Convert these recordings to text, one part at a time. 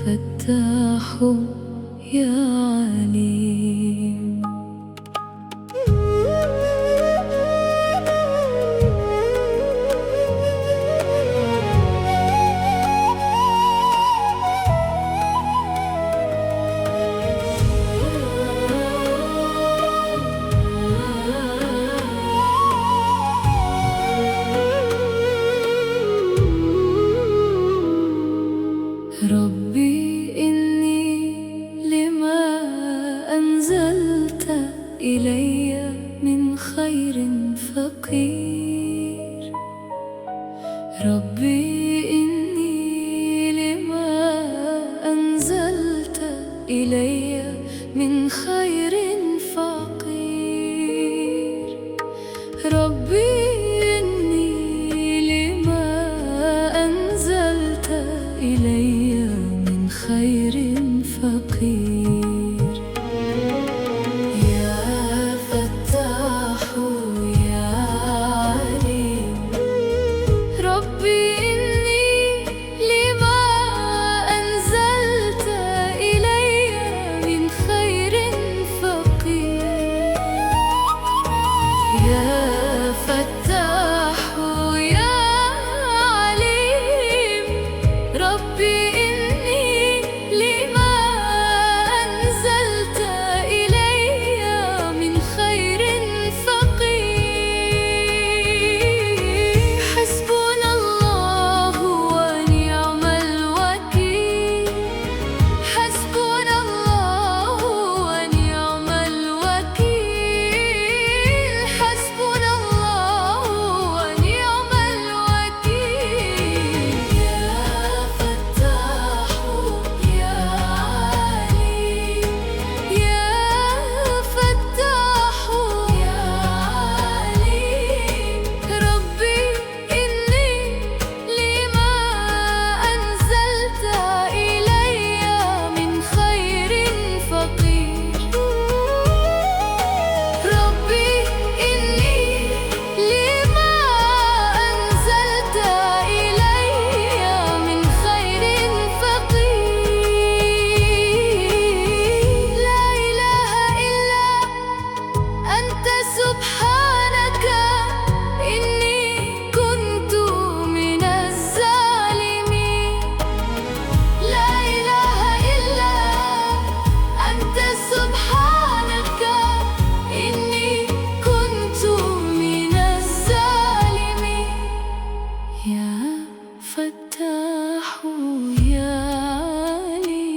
فتاح يا عليم. ربي إني لما أنزلت إلي من خير فقير. ربي إني لما أنزلت إلي من خير فقير. ربي إني لما أنزلت إلي من خير فقير. يا فتاح يا عليم. ربي إني لما أنزلت إلي من خير فقير. يا فتاح يا عليم.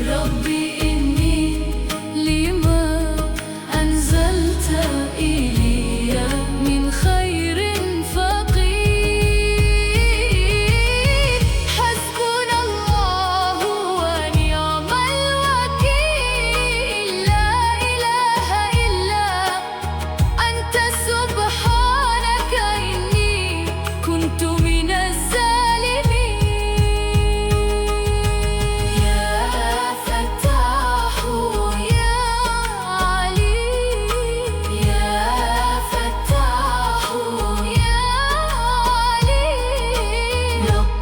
ربي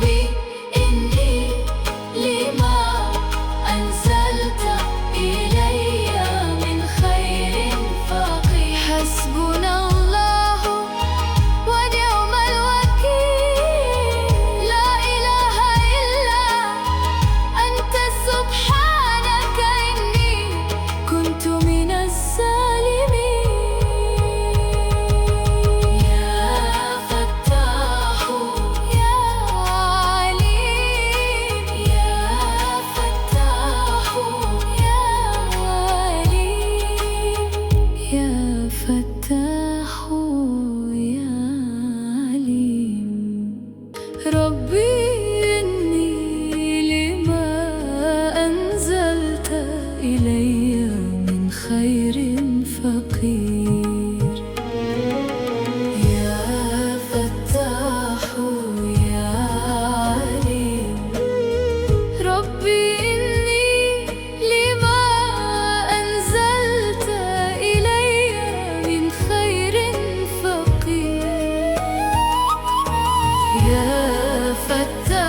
يا فتاح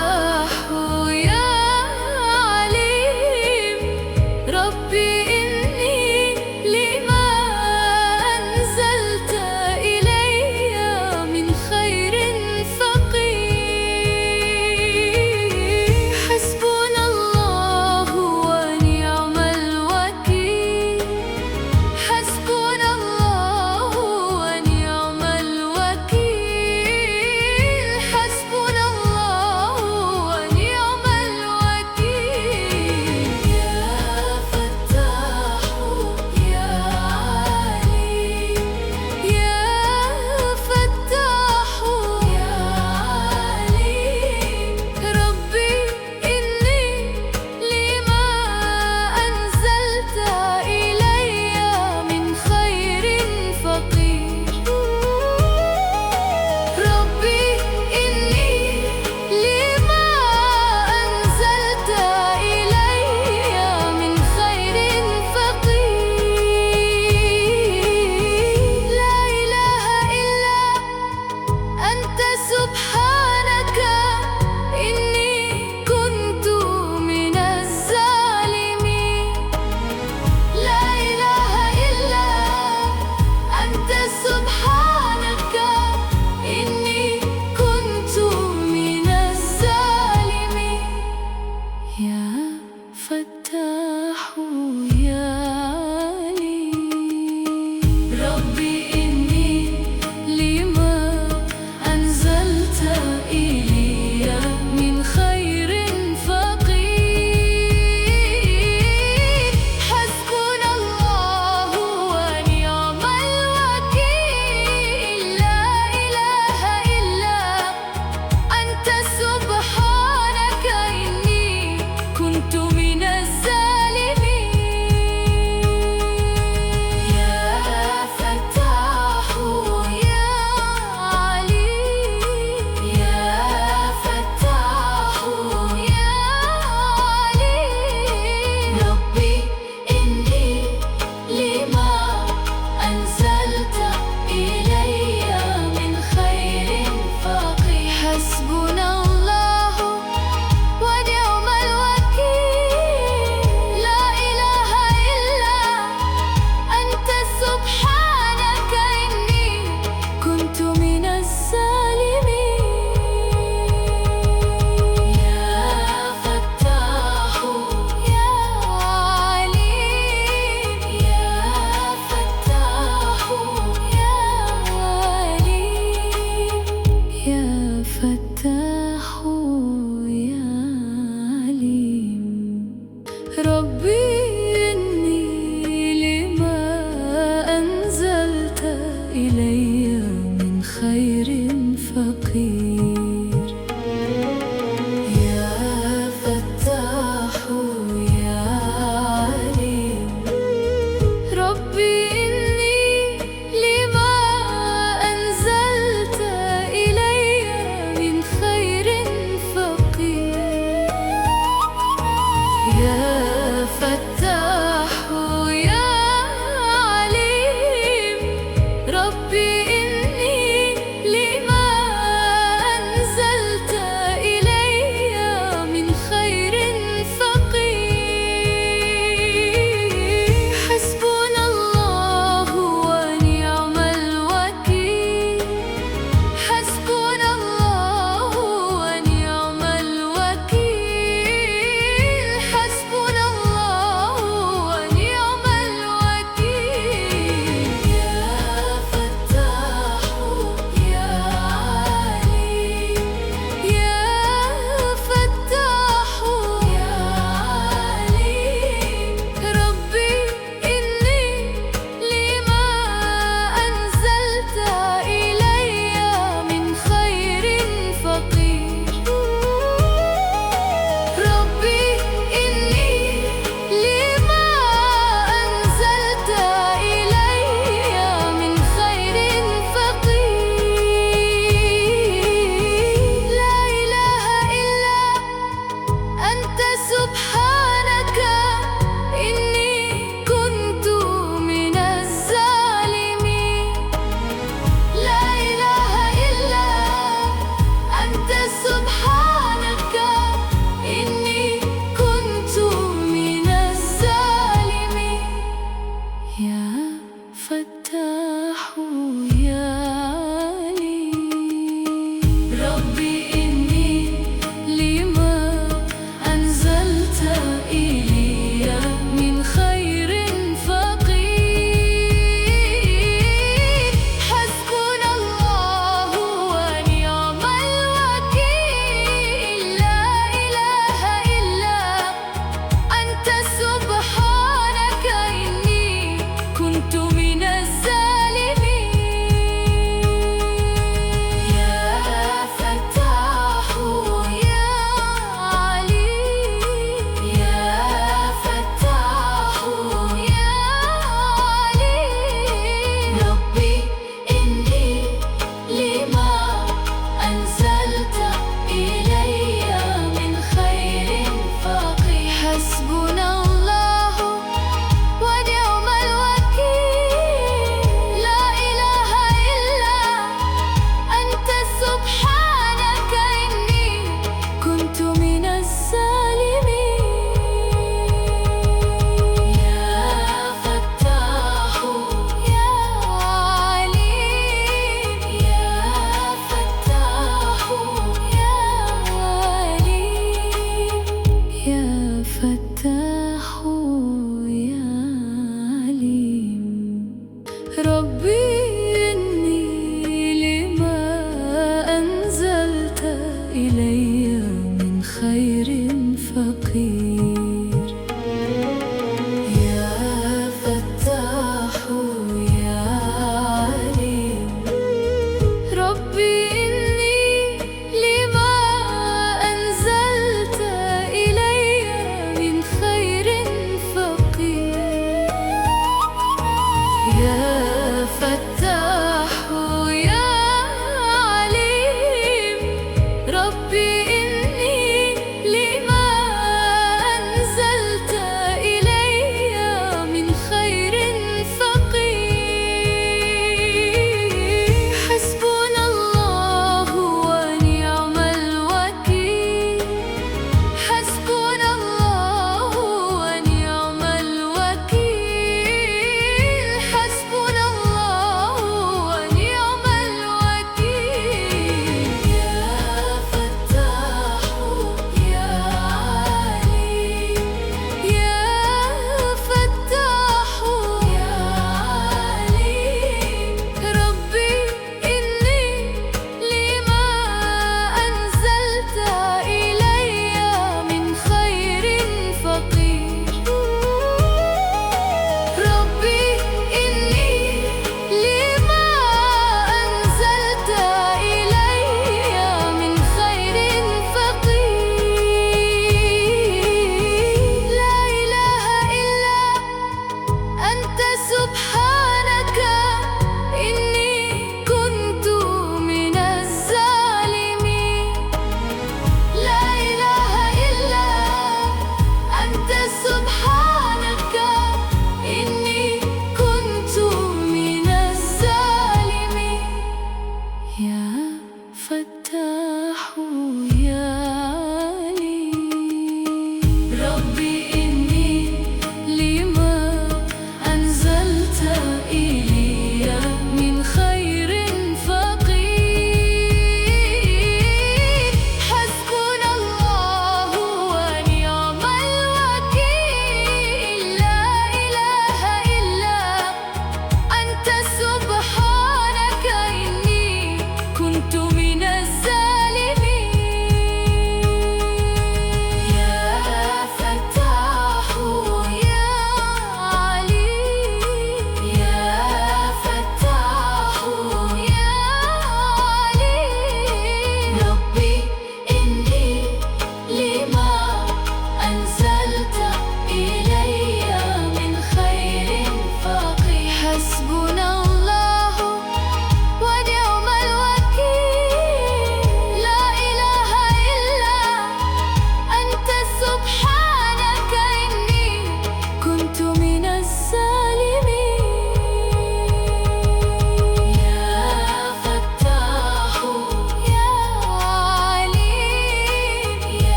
إلي من خير فقير. يا فتاح يا عليم، ربي إني لما أنزلت إلي من خير فقير. يا فتاح يا عليم، ربي إني لما أنزلت إلي من خير فقير. حسبنا الله ونعم الوكيل، حسبنا الله ونعم الوكيل، حسبنا الله ونعم الوكيل. يا فتاح يا عليم، يا فتاح يا عليم، ربي إني لما أنزلت إلي من خير فقير. ربي إني لما أنزلت إلي من خير فقير. لا إله إلا أنت سبحانك إني كنت من الظالمين. لا إله إلا أنت سبحانك إني كنت من الظالمين. يا فتاح يا عليم، ربي إني لما أنزلت إلي من خير فقير. حسبنا الله ونعم الوكيل. لا إله إلا أنت سبحانك إني كنت من الظالمين.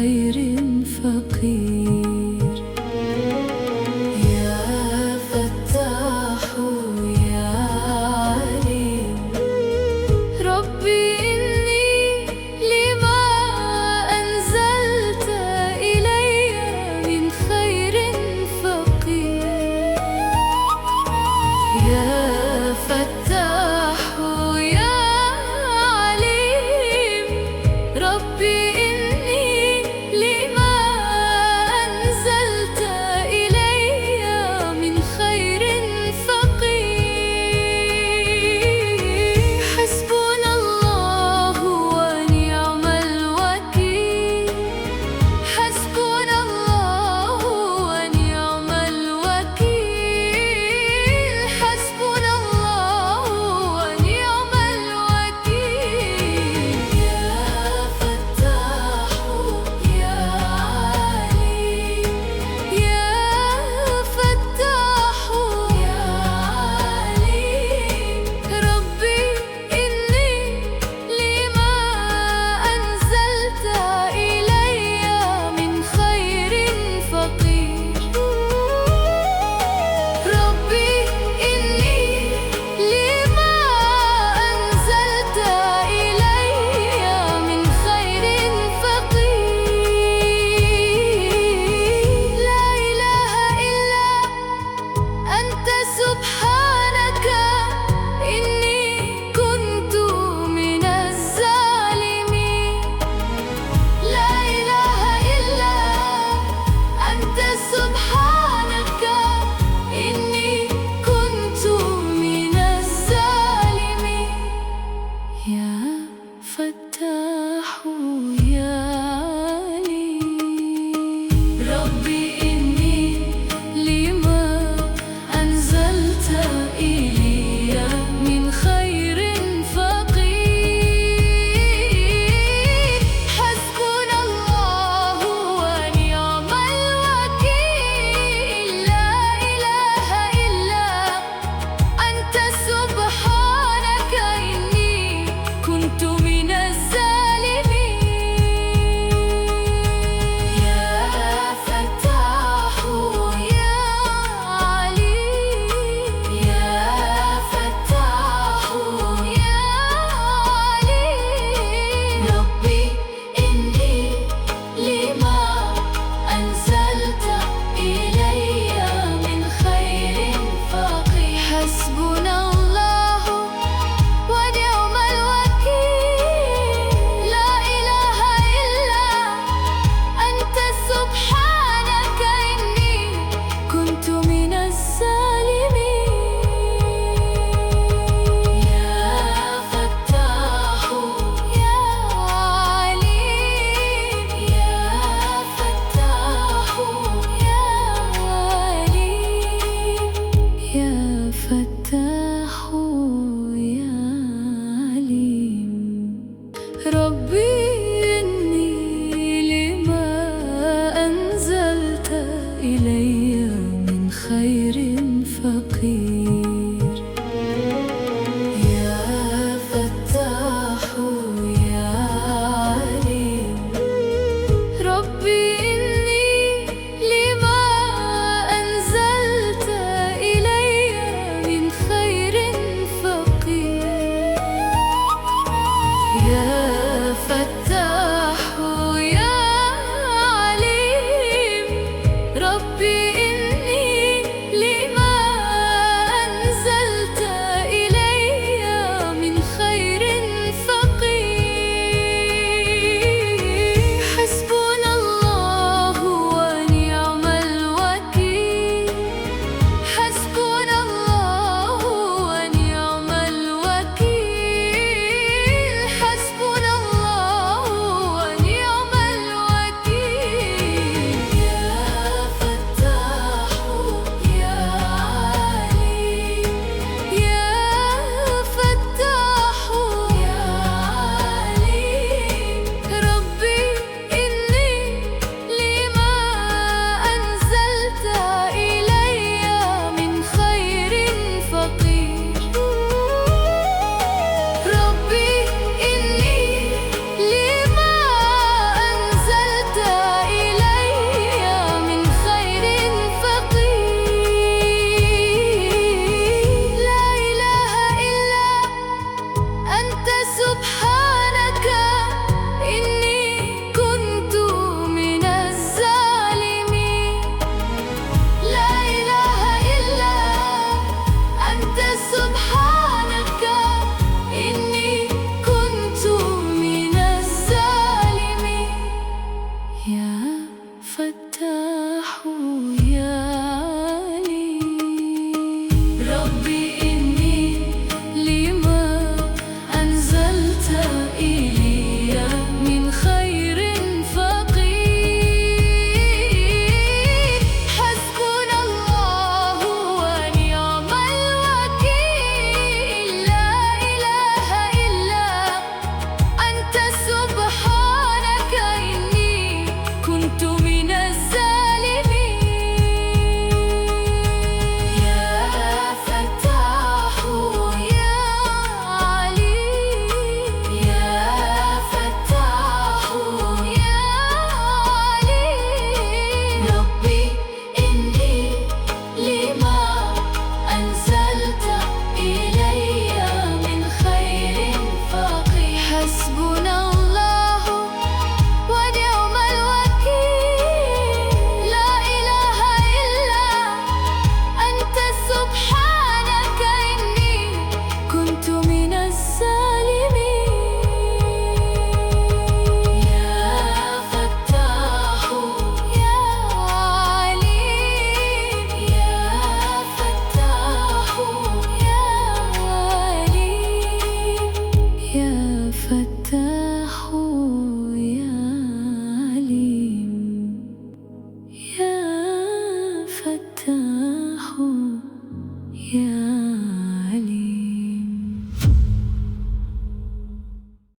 خير فقير. يا فتاح يا عليم، ربي إني لما أنزلت إلي من خير فقير. يا فتاح يا عليم، ربي إني لما أنزلت إلي من خير فقير. حسبنا الله ونعم الوكيل، حسبنا الله ونعم الوكيل، حسبنا الله ونعم الوكيل. يا فتاح يا عليم، يا فتاح يا عليم، ربي إني لما أنزلت إلي من خير فقير. ربي إني لما أنزلت إلي من خير فقير. لا إله إلا أنت سبحانك إني كنت من الظالمين. لا إله إلا أنت سبحانك إني كنت من الظالمين. يا فتاح يا عليم، ربي إني لما أنزلت إلي من خير فقير. حسبنا الله ونعم الوكيل. لا إله إلا أنت سبحانك إني كنت من الظالمين. يا فتاح يا عليم، يا فتاح يا عليم، ربي إني لما أنزلت إلي من خير فقير. حسبنا الله ونعم الوكيل. لا إله إلا أنت سبحانك إني كنت من الظالمين. يا فتاح يا عليم، يا فتاح يا عليم، يا فتاح يا عليم، ربي إني لما أنزلت إلي من خير فقير. يا فتاح يا عليم، ربي إني لما أنزلت إلي من خير فقير. يا فتاح يا عليم، ربي إني لما أنزلت إلي من خير فقير. حسبنا الله يا فتاح يا عليم. ربي إني لما أنزلت إلي من خير فقير. حسبنا الله ونعم الوكيل. لا إله إلا أنت سبحانك إني كنت من الظالمين. يا فتاح يا عليم. يا فتاح يا عليم. ربي إني لما أنزلت إلي من خير فقير. حسبنا الله ونعم الوكيل. لا إله إلا أنت سبحانك إني كنت من الظالمين. يا فتاح يا عليم. يا فتاح يا عليم. يا فتاح يا عليم. يا فتاح يا